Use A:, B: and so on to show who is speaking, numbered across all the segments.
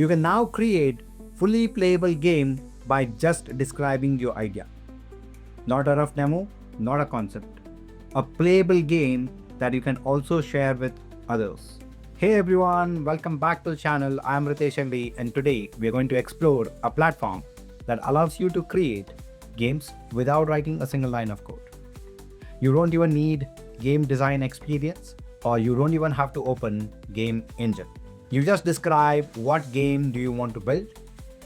A: You can now create fully playable game by just describing your idea. Not a rough demo, not a concept. A playable game that you can also share with others. Hey everyone, welcome back to the channel. I am Ritesh MB, and today we are going to explore a platform that allows you to create games without writing a single line of code. You don't even need game design experience, or you don't even have to open game engine. You just describe what game do you want to build,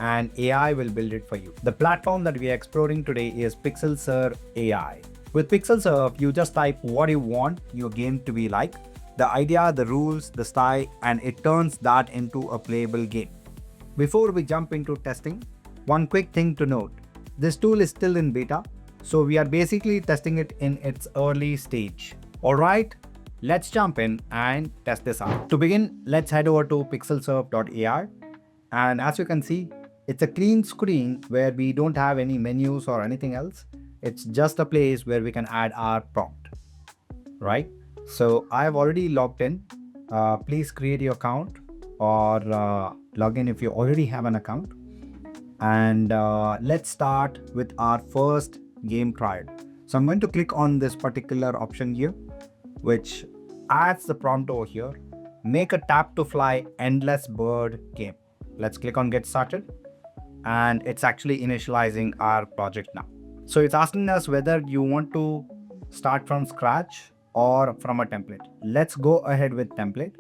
A: and AI will build it for you. The platform that we are exploring today is PixelSurf AI. With PixelSurf, you just type what you want your game to be like, the idea, the rules, the style, and it turns that into a playable game. Before we jump into testing, one quick thing to note. This tool is still in beta, so we are basically testing it in its early stage. Alright, let's jump in and test this out. To begin, let's head over to PixelSurf.ai, and as you can see, it's a clean screen where we don't have any menus or anything else. It's just a place where we can add our prompt, right? So I've already logged in. Please create your account or log in if you already have an account. And let's start with our first game trial. So I'm going to click on this particular option here, which adds the prompt over here. Make a tap to fly endless bird game. Let's click on get started. And it's actually initializing our project now. So it's asking us whether you want to start from scratch or from a template. Let's go ahead with template,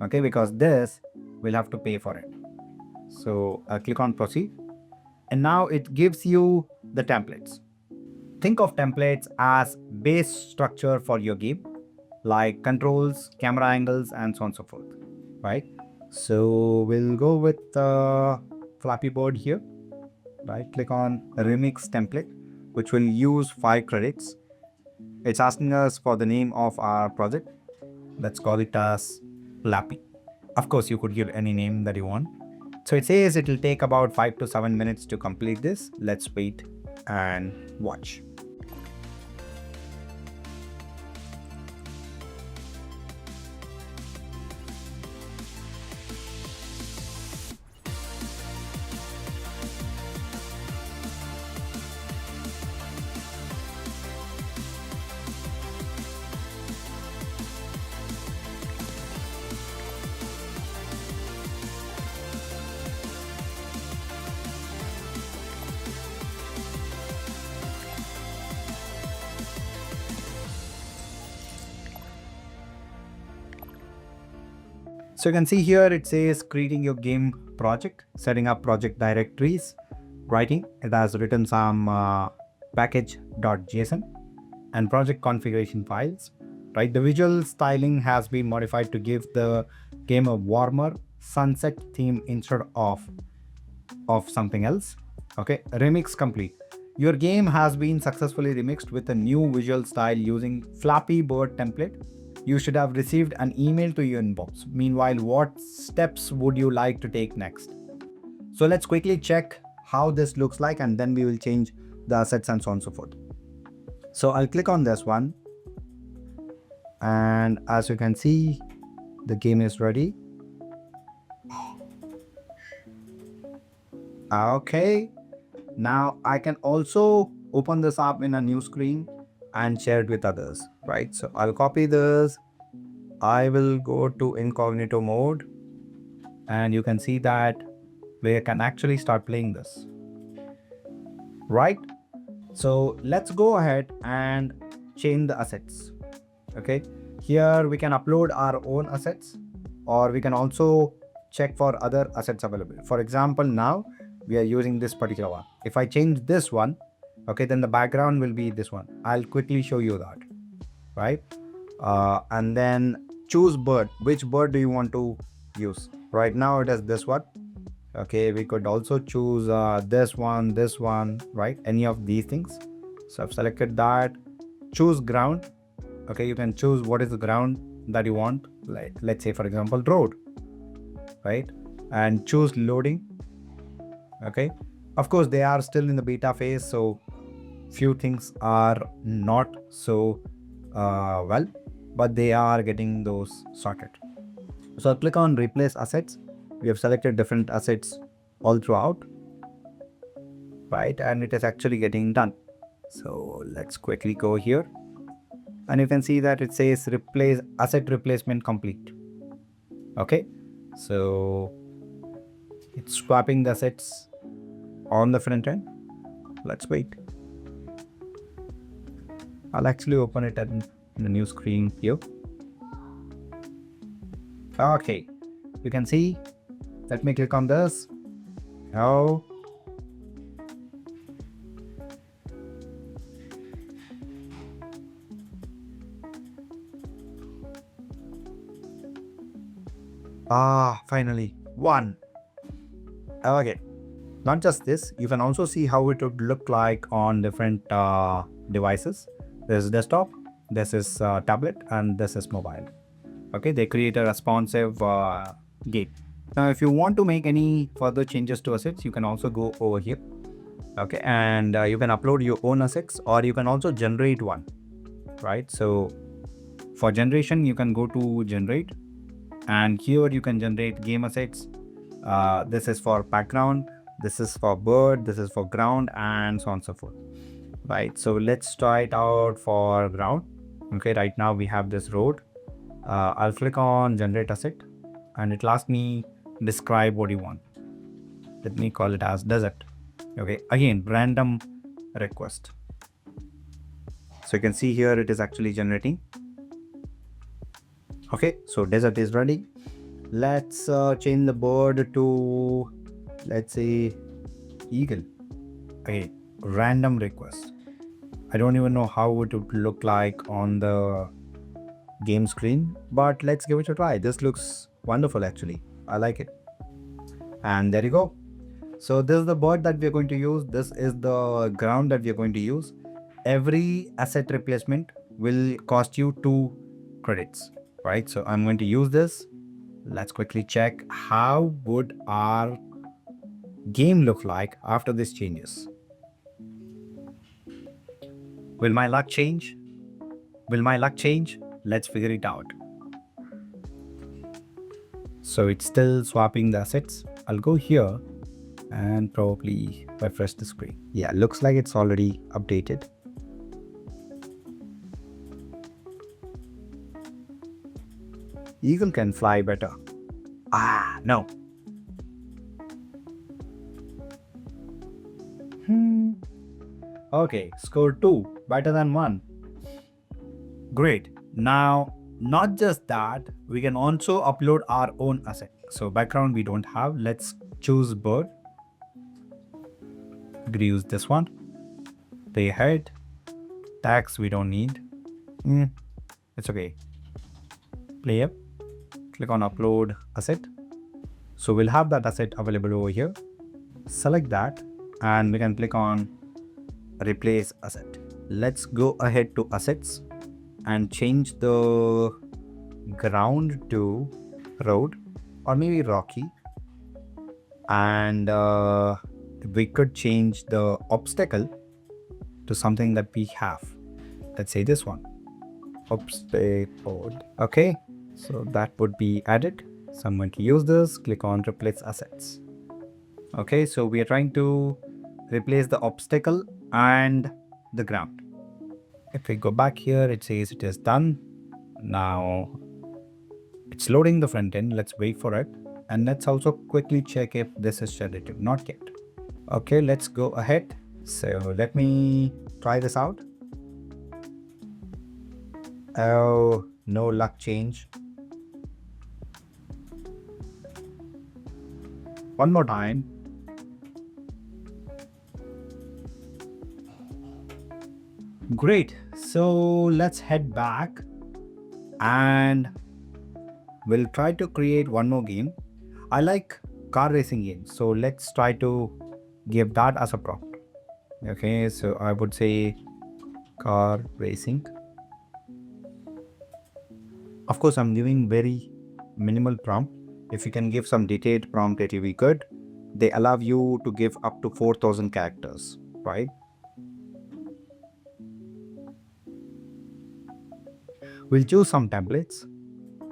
A: okay, because this will have to pay for it. So I'll click on proceed, and now it gives you the templates. Think of templates as base structure for your game, like controls, camera angles, and so on and so forth, right? So we'll go with Flappy Bird here, right? Click on Remix template, which will use 5 credits. It's asking us for the name of our project. Let's call it as Flappy. Of course, you could give any name that you want. So it says it will take about 5 to 7 minutes to complete this. Let's wait and watch. So you can see here it says creating your game project, setting up project directories, writing. It has written some package.json and project configuration files, right? The visual styling has been modified to give the game a warmer sunset theme instead of something else. Okay, remix complete. Your game has been successfully remixed with a new visual style using Flappy Bird template. You should have received an email to your inbox. Meanwhile, what steps would you like to take next? So let's quickly check how this looks like, and then we will change the assets and so on and so forth. So I'll click on this one, and as you can see, the game is ready. Okay, now I can also open this up in a new screen and share it with others, right? So I'll copy this. I will go to incognito mode, and you can see that we can actually start playing this, right? So let's go ahead and change the assets. Okay, here we can upload our own assets, or we can also check for other assets available. For example, now we are using this particular one. If I change this one, okay, then the background will be this one. I'll quickly show you that, right? And then choose bird. Which bird do you want to use? Right now it is this one. Okay, we could also choose this one, right? Any of these things. So I've selected that. Choose ground. Okay, you can choose what is the ground that you want. Like, let's say for example, road, right? And choose loading. Okay, of course they are still in the beta phase, so few things are not so well, but they are getting those sorted. So I'll click on replace assets, we have selected different assets all throughout, right? And it is actually getting done. So let's quickly go here, and you can see that it says replace asset replacement complete. Okay, so it's swapping the assets on the front end. Let's wait. I'll actually open it in the new screen here. Okay, you can see. Let me click on this. Oh, finally one. Okay, not just this, you can also see how it would look like on different devices. There's desktop, this is tablet, and this is mobile. Okay, they create a responsive game. Now if you want to make any further changes to assets, you can also go over here. Okay, and you can upload your own assets, or you can also generate one, right? So for generation, you can go to generate, and here you can generate game assets. This is for background, this is for bird, this is for ground, and so on and so forth, right? So let's try it out for ground. Okay, right now we have this road. I'll click on generate asset, and it'll ask me describe what you want. Let me call it as desert. Okay, again, random request. So you can see here it is actually generating. Okay, so desert is ready. Let's change the bird to, let's say, eagle. Okay, random request. I don't even know how it would look like on the game screen, but let's give it a try. This looks wonderful actually. I like it. And there you go. So this is the bird that we are going to use. This is the ground that we are going to use. Every asset replacement will cost you 2 credits, right? So I'm going to use this. Let's quickly check how would our game look like after this changes. Will my luck change? Will my luck change? Let's figure it out. So it's still swapping the assets. I'll go here and probably refresh the screen. Yeah, looks like it's already updated. Eagle can fly better. No. Okay, score 2, better than 1. Great. Now, not just that, we can also upload our own asset. So background we don't have. Let's choose bird. We'll use this one. Play head. Tags we don't need. It's okay. Play up. Click on upload asset. So we'll have that asset available over here. Select that and we can click on replace asset. Let's go ahead to assets and change the ground to road or maybe rocky, and we could change the obstacle to something that we have. Let's say this one, obstacle. Okay, so that would be added. So I'm going to use this. Click on replace assets. Okay, so we are trying to replace the obstacle and the ground. If we go back here, it says it is done. Now it's loading the front end. Let's wait for it. And let's also quickly check if this is generative. Not yet. Okay, let's go ahead. So let me try this out. Oh, no luck change. One more time. Great. So let's head back and we'll try to create one more game. I like car racing games, so let's try to give that as a prompt. Okay, so I would say car racing. Of course, I'm giving very minimal prompt. If you can give some detailed prompt, it will be good. They allow you to give up to 4,000 characters, right? We'll choose some templates.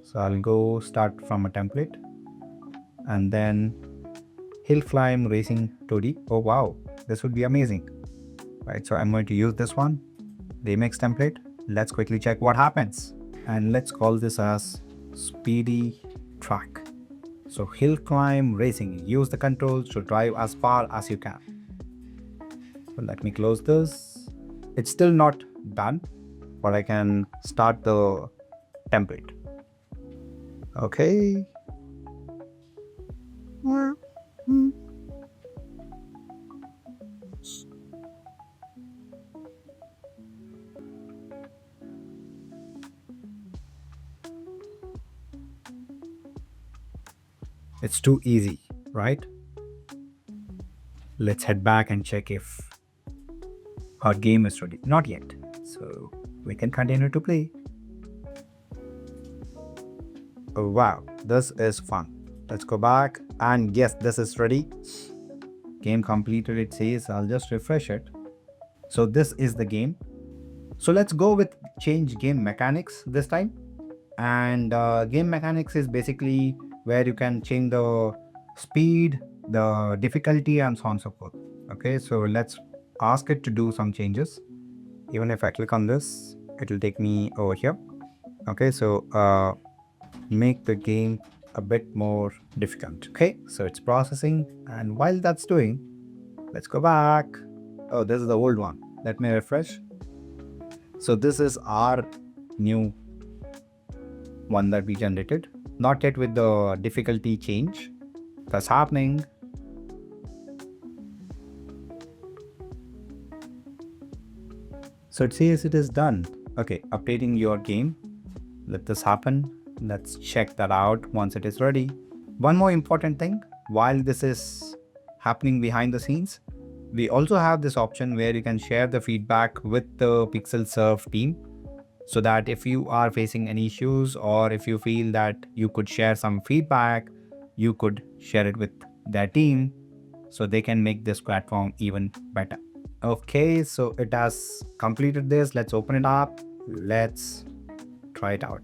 A: So I'll go start from a template and then hill climb racing 2D. Oh wow, this would be amazing. Right, so I'm going to use this one, remix template. Let's quickly check what happens. And let's call this as speedy track. So hill climb racing, use the controls to drive as far as you can. So let me close this. It's still not done, but I can start the template. Okay. It's too easy, right? Let's head back and check if our game is ready. Not yet. So we can continue to play. Oh, wow, this is fun. Let's go back, and yes, this is ready. Game completed, it says. I'll just refresh it. So this is the game. So let's go with change game mechanics this time. And game mechanics is basically where you can change the speed, the difficulty, and so on and so forth. Okay, so let's ask it to do some changes. Even if I click on this, it will take me over here. Okay, so make the game a bit more difficult. Okay, so it's processing, and while that's doing, let's go back. Oh, this is the old one. Let me refresh. So this is our new one that we generated. Not yet with the difficulty change. That's happening. So it says it is done. Okay, updating your game. Let this happen. Let's check that out once it is ready. One more important thing, while this is happening behind the scenes, we also have this option where you can share the feedback with the PixelSurf team, so that if you are facing any issues, or if you feel that you could share some feedback, you could share it with their team so they can make this platform even better. Okay, so it has completed this. Let's open it up. Let's try it out.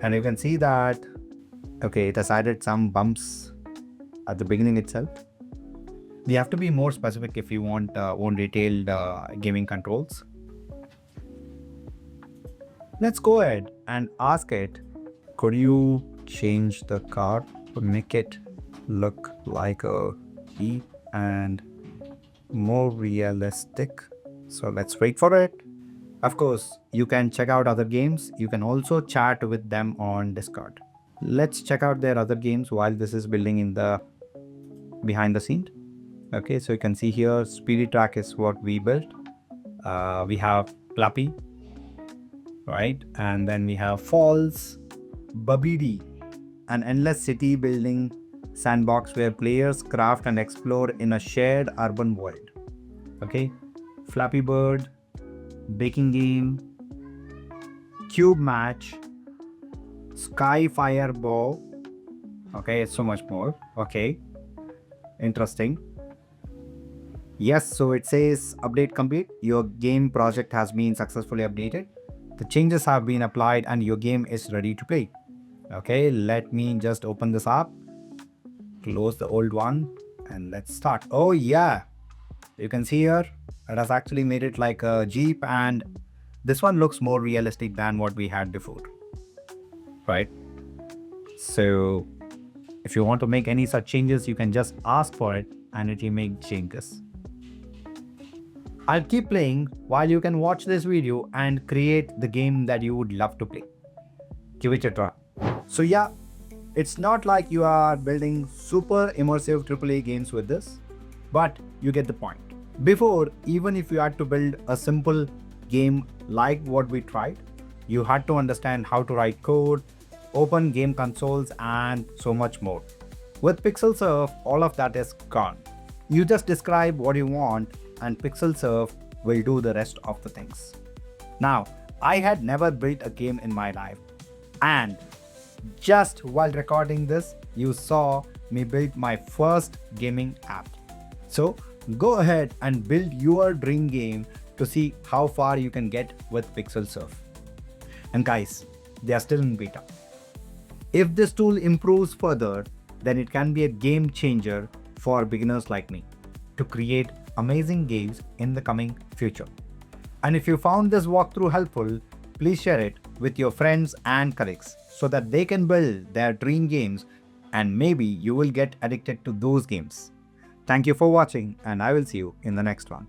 A: And you can see that, okay, it has added some bumps at the beginning itself. We have to be more specific if you want own detailed gaming controls. Let's go ahead and ask it, could you change the car to make it look like a Jeep and more realistic? So let's wait for it. Of course, you can check out other games. You can also chat with them on Discord. Let's check out their other games while this is building in the behind the scene. Okay, so you can see here, Speedy Track is what we built. We have Flappy, right? And then we have Falls, Babidi, an endless city building sandbox where players craft and explore in a shared urban world. Okay, Flappy Bird, Baking Game, Cube Match, Sky Fireball. Okay, so much more. Okay, interesting. Yes, so it says update complete. Your game project has been successfully updated. The changes have been applied and your game is ready to play. Okay, let me just open this up, close the old one, and let's start. Oh yeah, you can see here, it has actually made it like a Jeep, and this one looks more realistic than what we had before, right? So if you want to make any such changes, you can just ask for it and it will make changes. I'll keep playing while you can watch this video and create the game that you would love to play. Give it a try. So yeah, it's not like you are building super immersive AAA games with this, but you get the point. Before, even if you had to build a simple game like what we tried, you had to understand how to write code, open game consoles, and so much more. With PixelSurf, all of that is gone. You just describe what you want and PixelSurf will do the rest of the things. Now, I had never built a game in my life, and just while recording this, you saw me build my first gaming app. So go ahead and build your dream game to see how far you can get with PixelSurf. And guys, they are still in beta. If this tool improves further, then it can be a game changer for beginners like me to create amazing games in the coming future. And if you found this walkthrough helpful, please share it with your friends and colleagues so that they can build their dream games and maybe you will get addicted to those games. Thank you for watching and I will see you in the next one.